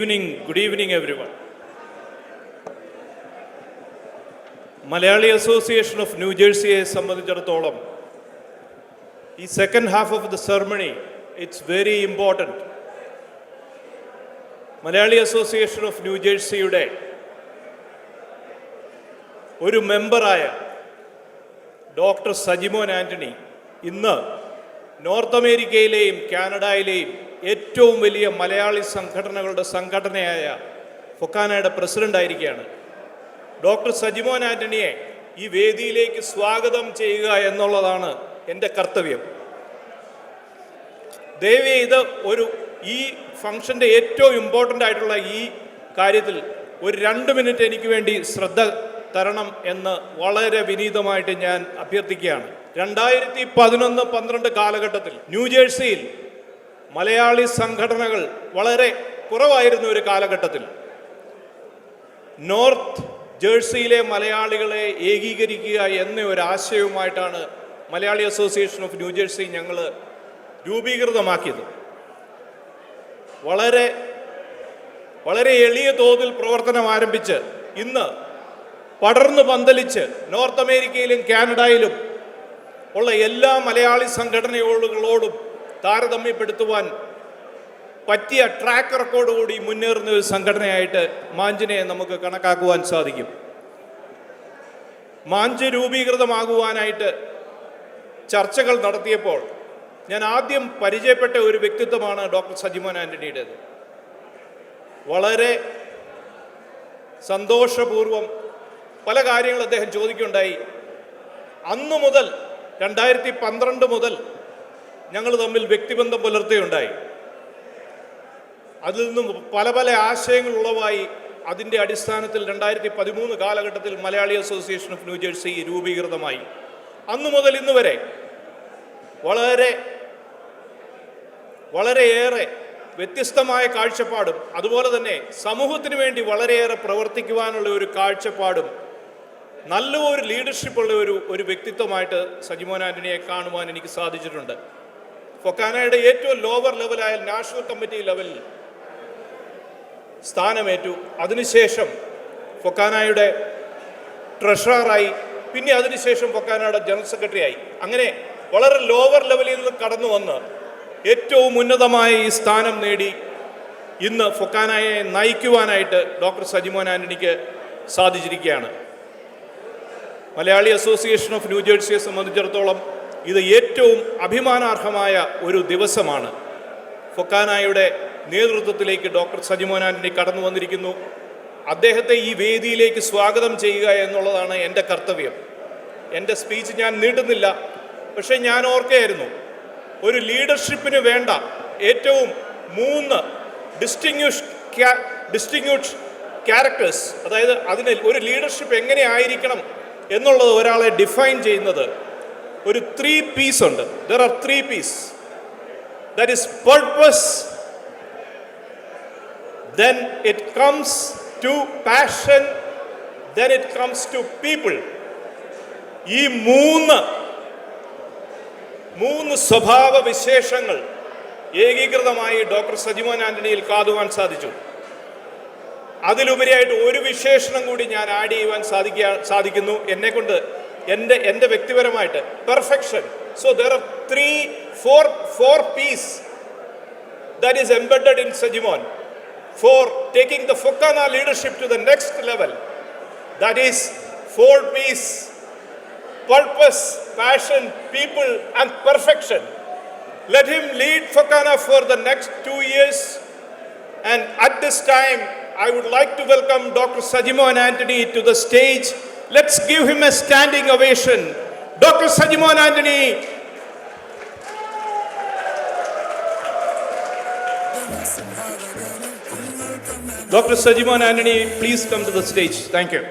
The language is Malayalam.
Good evening everyone. Malayali Association of New Jersey സംബന്ധിച്ചിടത്തോളം ഈ second half of the ceremony it's very important. Malayali association of New ജേഴ്സിയുടെ ഒരു മെമ്പറായ ഡോക്ടർ സജിമോൻ ആൻ്റണി ഇന്ന് നോർത്ത് അമേരിക്കയിലെയും കാനഡയിലെയും ഏറ്റവും വലിയ മലയാളി സംഘടനകളുടെ സംഘടനയായ ഫൊക്കാനയുടെ പ്രസിഡൻ്റായിരിക്കുകയാണ്. ഡോക്ടർ സജിമോൻ ആൻ്റണിയെ ഈ വേദിയിലേക്ക് സ്വാഗതം ചെയ്യുക എന്നുള്ളതാണ് എൻ്റെ കർത്തവ്യം. ദയവേ ഇത് ഈ ഫംഗ്ഷൻ്റെ ഏറ്റവും ഇമ്പോർട്ടൻ്റ് ആയിട്ടുള്ള ഈ കാര്യത്തിൽ ഒരു 2 മിനിറ്റ് എനിക്ക് വേണ്ടി ശ്രദ്ധ തരണം എന്ന് വളരെ വിനീതമായിട്ട് ഞാൻ അഭ്യർത്ഥിക്കുകയാണ്. 2011-12 കാലഘട്ടത്തിൽ ന്യൂജേഴ്സിയിൽ മലയാളി സംഘടനകൾ വളരെ കുറവായിരുന്ന ഒരു കാലഘട്ടത്തിൽ നോർത്ത് ജേഴ്സിയിലെ മലയാളികളെ ഏകീകരിക്കുക എന്ന ഒരു ആശയവുമായിട്ടാണ് Malayali association of New Jersey ഞങ്ങൾ രൂപീകൃതമാക്കിയത്. വളരെ വളരെ എളിയ തോതിൽ പ്രവർത്തനം ആരംഭിച്ച് ഇന്ന് പടർന്നു പന്തലിച്ച് നോർത്ത് അമേരിക്കയിലും കാനഡയിലും ഉള്ള എല്ലാ മലയാളി സംഘടനകളോടും താരതമ്യപ്പെടുത്തുവാൻ പറ്റിയ ട്രാക്ക് റെക്കോർഡ് കൂടി മുന്നേറുന്ന ഒരു സംഘടനയായിട്ട് മാഞ്ചിനെ നമുക്ക് കണക്കാക്കുവാൻ സാധിക്കും. മാഞ്ച് രൂപീകൃതമാകുവാനായിട്ട് ചർച്ചകൾ നടത്തിയപ്പോൾ ഞാൻ ആദ്യം പരിചയപ്പെട്ട ഒരു വ്യക്തിത്വമാണ് ഡോക്ടർ സജിമോൻ ആൻ്റണിയുടേത്. വളരെ സന്തോഷപൂർവം പല കാര്യങ്ങൾ അദ്ദേഹം ചോദിക്കുകയുണ്ടായി. അന്നു മുതൽ 2012 മുതൽ ഞങ്ങൾ തമ്മിൽ വ്യക്തിബന്ധം പുലർത്തുകയുണ്ടായി. അതിൽ നിന്നും പല പല ആശയങ്ങൾ ഉളവായി. അതിൻ്റെ അടിസ്ഥാനത്തിൽ 2013 കാലഘട്ടത്തിൽ Malayali association of New Jersey രൂപീകൃതമായി. അന്നു മുതൽ ഇന്ന് വരെ വളരെയേറെ വ്യത്യസ്തമായ കാഴ്ചപ്പാടും അതുപോലെ തന്നെ സമൂഹത്തിന് വേണ്ടി വളരെയേറെ പ്രവർത്തിക്കുവാനുള്ള ഒരു കാഴ്ചപ്പാടും നല്ലൊരു ലീഡർഷിപ്പുള്ള ഒരു വ്യക്തിത്വമായിട്ട് സജിമോൻ ആൻ്റണിയെ കാണുവാൻ എനിക്ക് സാധിച്ചിട്ടുണ്ട്. ഫൊക്കാനയുടെ ഏറ്റവും ലോവർ ലെവലായ നാഷണൽ കമ്മിറ്റി ലെവലിൽ സ്ഥാനമേറ്റു. അതിനുശേഷം ഫൊക്കാനയുടെ ട്രഷററായി, പിന്നെ അതിനുശേഷം ഫൊക്കാനയുടെ ജനറൽ സെക്രട്ടറി ആയി. അങ്ങനെ വളരെ ലോവർ ലെവലിൽ നിന്ന് കടന്നു വന്ന് ഏറ്റവും ഉന്നതമായ ഈ സ്ഥാനം നേടി ഇന്ന് ഫൊക്കാനയെ നയിക്കുവാനായിട്ട് ഡോക്ടർ സജിമോൻ ആൻ്റണിക്ക് സാധിച്ചിരിക്കുകയാണ്. മലയാളി അസോസിയേഷൻ ഓഫ് ന്യൂ ജേഴ്സിയെ സംബന്ധിച്ചിടത്തോളം ഇത് ഏറ്റവും അഭിമാനാർഹമായ ഒരു ദിവസമാണ്. ഫൊക്കാനയുടെ നേതൃത്വത്തിലേക്ക് ഡോക്ടർ സജിമോൻ ആൻ്റണി കടന്നു വന്നിരിക്കുന്നു. അദ്ദേഹത്തെ ഈ വേദിയിലേക്ക് സ്വാഗതം ചെയ്യുക എന്നുള്ളതാണ് എൻ്റെ കർത്തവ്യം. എൻ്റെ സ്പീച്ച് ഞാൻ നീട്ടുന്നില്ല, പക്ഷേ ഞാൻ ഓർക്കുകയായിരുന്നു, ഒരു ലീഡർഷിപ്പിന് വേണ്ട ഏറ്റവും 3 ഡിസ്റ്റിങ്യൂഷ്ഡ് ക്യാരക്ടേഴ്സ്, അതായത് അതിന് ഒരു ലീഡർഷിപ്പ് എങ്ങനെ ആയിരിക്കണം എന്നുള്ളത് ഒരാളെ ഡിഫൈൻ ചെയ്യുന്നത് ഒരു 3 P's ഉണ്ട്. There are 3 P's. That is purpose, then it comes to passion, then it comes to people. ഈ 3 സ്വഭാവ വിശേഷങ്ങൾ ഏകീകൃതമായി ഡോക്ടർ സജിമോൻ ആൻ്റണിയിൽ കാണുവാൻ സാധിച്ചു. അതിലുപരിയായിട്ട് ഒരു വിശേഷണം കൂടി ഞാൻ ആഡ് ചെയ്യുവാൻ സാധിക്കുന്നു എന്നെക്കൊണ്ട്, എൻ്റെ വ്യക്തിപരമായിട്ട് perfection. So there are 4 P's that is embedded in Sajimon for taking the Focana leadership to the next level. That is 4 P's: purpose, passion, people and perfection. Let him lead Focana for the next 2 years, and at this time I would like to welcome Dr. Sajimon Ántony to the stage. Let's give him a standing ovation. Dr. Sajimon Ántony. Dr. Sajimon Ántony, please come to the stage. Thank you.